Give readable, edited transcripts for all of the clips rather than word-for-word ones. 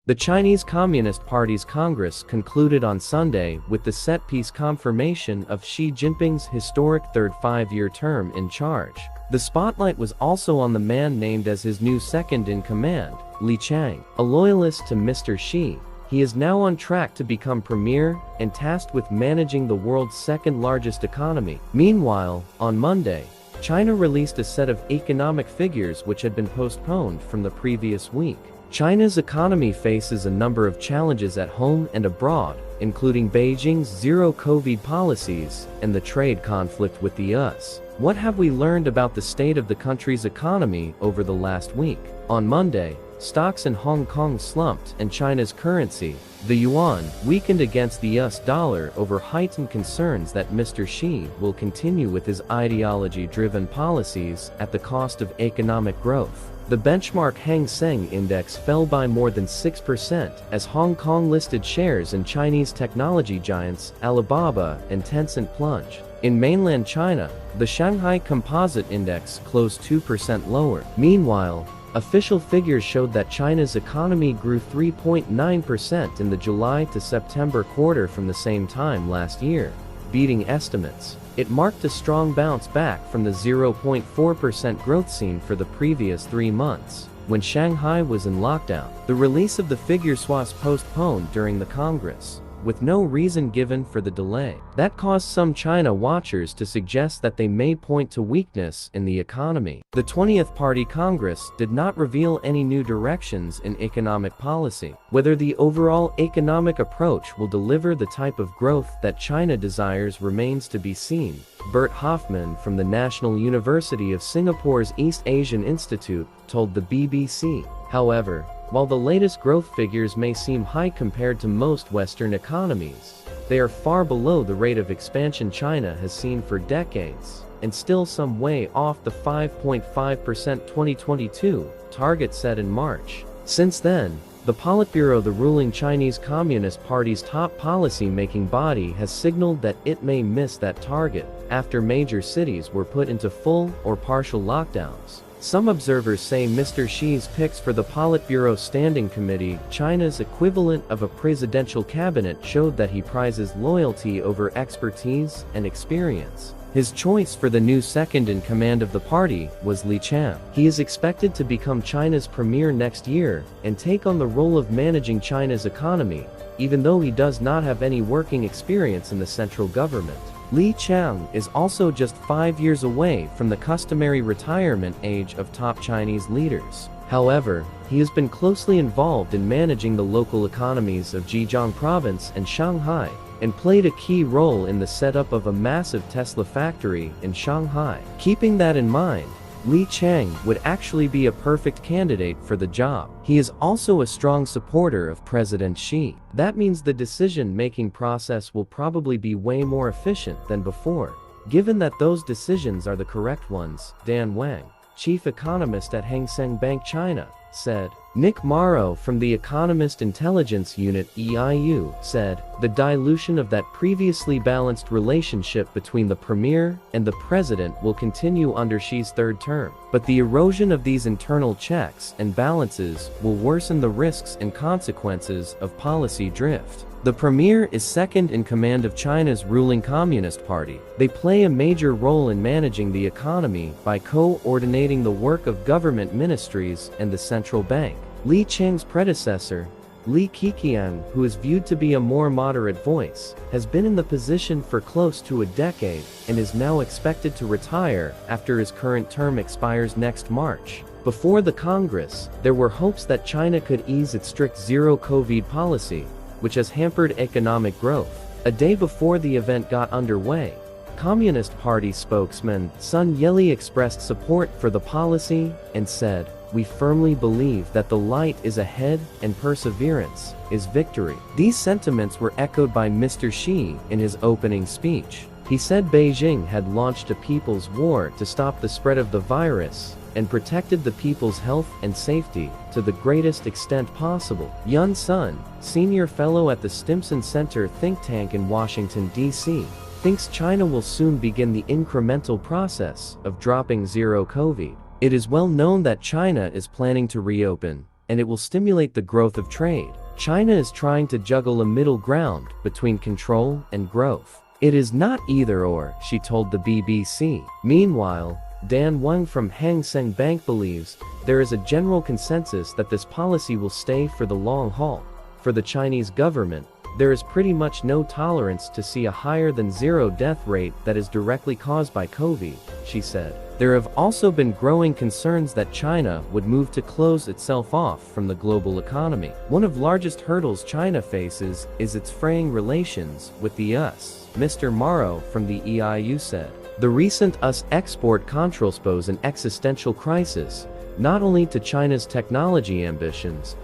The Chinese Communist Party's Congress concluded on Sunday with the set-piece confirmation of Xi Jinping's historic third five-year term in charge. The spotlight was also on the man named as his new second-in-command, Qiang. A loyalist to Mr. Xi, he is now on track to become premier and tasked with managing the world's second-largest economy. Meanwhile, on Monday, China released a set of economic figures which had been postponed from the previous week. China's economy faces a number of challenges at home and abroad, including Beijing's zero-COVID policies and the trade conflict with the US. What have we learned about the state of the country's economy over the last week? On Monday, stocks in Hong Kong slumped and China's currency, the yuan, weakened against the US dollar over heightened concerns that Mr. Xi will continue with his ideology-driven policies at the cost of economic growth. The benchmark Hang Seng Index fell by more than 6% as Hong Kong-listed shares in Chinese technology giants Alibaba and Tencent plunged. In mainland China, the Shanghai Composite Index closed 2% lower. Meanwhile, official figures showed that China's economy grew 3.9% in the July to September quarter from the same time last year, beating estimates. It marked a strong bounce back from the 0.4% growth seen for the previous 3 months, when Shanghai was in lockdown. The release of the figures was postponed during the Congress, with no reason given for the delay. That caused some China watchers to suggest that they may point to weakness in the economy. The 20th Party Congress did not reveal any new directions in economic policy. Whether the overall economic approach will deliver the type of growth that China desires remains to be seen. Bert Hoffman from the National University of Singapore's East Asian Institute told the BBC. However, while the latest growth figures may seem high compared to most Western economies, they are far below the rate of expansion China has seen for decades, and still some way off the 5.5% 2022 target set in March. Since then, the Politburo, the ruling Chinese Communist Party's top policy-making body, has signaled that it may miss that target after major cities were put into full or partial lockdowns. Some observers say Mr. Xi's picks for the Politburo Standing Committee, China's equivalent of a presidential cabinet, showed that he prizes loyalty over expertise and experience. His choice for the new second-in-command of the party was Qiang. He is expected to become China's premier next year and take on the role of managing China's economy, even though he does not have any working experience in the central government. Qiang is also just 5 years away from the customary retirement age of top Chinese leaders. However, he has been closely involved in managing the local economies of Zhejiang province and Shanghai, and played a key role in the setup of a massive Tesla factory in Shanghai. Keeping that in mind, Qiang would actually be a perfect candidate for the job. He is also a strong supporter of President Xi. That means the decision-making process will probably be way more efficient than before, given that those decisions are the correct ones, Dan Wang, chief economist at Hang Seng Bank China, said. Nick Marro from the Economist Intelligence Unit (EIU) said, "The dilution of that previously balanced relationship between the premier and the president will continue under Xi's third term. But the erosion of these internal checks and balances will worsen the risks and consequences of policy drift." The premier is second in command of China's ruling Communist Party. They play a major role in managing the economy by co-ordinating the work of government ministries and the central bank. Qiang's predecessor, Keqiang, who is viewed to be a more moderate voice, has been in the position for close to a decade and is now expected to retire after his current term expires next March. Before the Congress, there were hopes that China could ease its strict zero-COVID policy, which has hampered economic growth. A day before the event got underway, Communist Party spokesman Sun Yeli expressed support for the policy and said, "We firmly believe that the light is ahead and perseverance is victory." These sentiments were echoed by Mr. Xi in his opening speech. He said Beijing had launched a people's war to stop the spread of the virus and protected the people's health and safety to the greatest extent possible. Yun Sun, senior fellow at the Stimson Center think tank in Washington, D.C., thinks China will soon begin the incremental process of dropping zero-COVID. It is well known that China is planning to reopen, and it will stimulate the growth of trade. China is trying to juggle a middle ground between control and growth. It is not either or, she told the BBC. Meanwhile, Wang from Hang Seng Bank believes there is a general consensus that this policy will stay for the long haul. For the Chinese government, there is pretty much no tolerance to see a higher than zero death rate that is directly caused by COVID, she said. There have also been growing concerns that China would move to close itself off from the global economy. One of the largest hurdles China faces is its fraying relations with the US, Mr. Marro from the EIU said. The recent US export controls pose an existential crisis, not only to China's technology ambitions,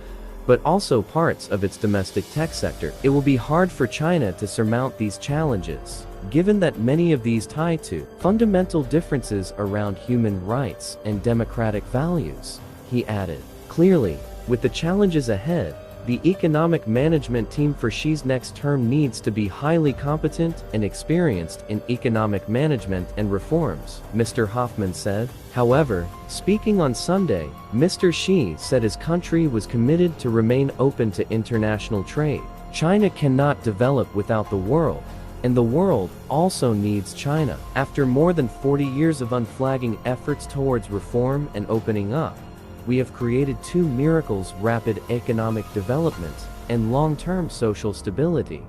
but also parts of its domestic tech sector. It will be hard for China to surmount these challenges, given that many of these tie to fundamental differences around human rights and democratic values, he added. Clearly, with the challenges ahead, the economic management team for Xi's next term needs to be highly competent and experienced in economic management and reforms, Mr. Hoffman said. However, speaking on Sunday, Mr. Xi said his country was committed to remain open to international trade. China cannot develop without the world, and the world also needs China. After more than 40 years of unflagging efforts towards reform and opening up, we have created two miracles: rapid economic development and long-term social stability,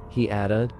he added.